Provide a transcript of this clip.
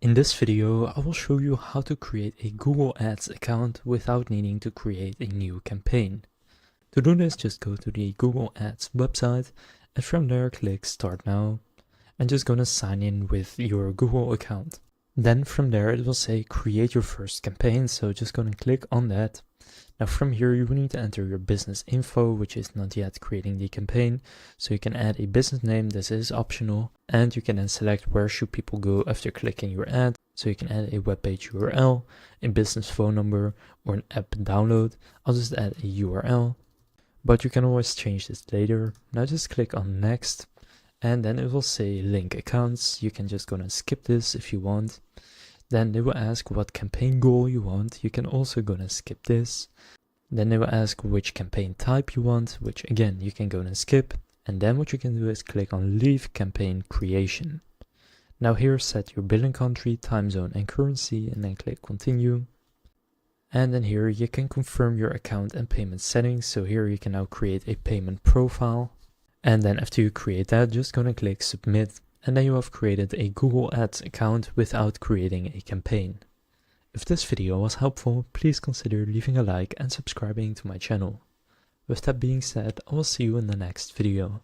In this video, I will show you how to create a Google Ads account without needing to create a new campaign. To do this, just go to the Google Ads website and from there click Start Now and just gonna sign in with your Google account. Then from there it will say create your first campaign, so just gonna click on that. Now from here you will need to enter your business info, which is not yet creating the campaign, so you can add a business name. This is optional, and you can then select where should people go after clicking your ad, so you can add a web page URL, a business phone number, or an app download. I'll just add a URL, but you can always change this later. Now just click on next, and then it will say link accounts. You can just gonna skip this if you want. Then they will ask what campaign goal you want. You can also gonna skip this. Then they will ask which campaign type you want, which again you can go and skip. And then what you can do is click on leave campaign creation. Now here set your billing country, time zone and currency, and then click continue. And then here you can confirm your account and payment settings. So here you can now create a payment profile. And then after you create that, just gonna click submit. And then you have created a Google Ads account without creating a campaign. If this video was helpful, please consider leaving a like and subscribing to my channel. With that being said, I will see you in the next video.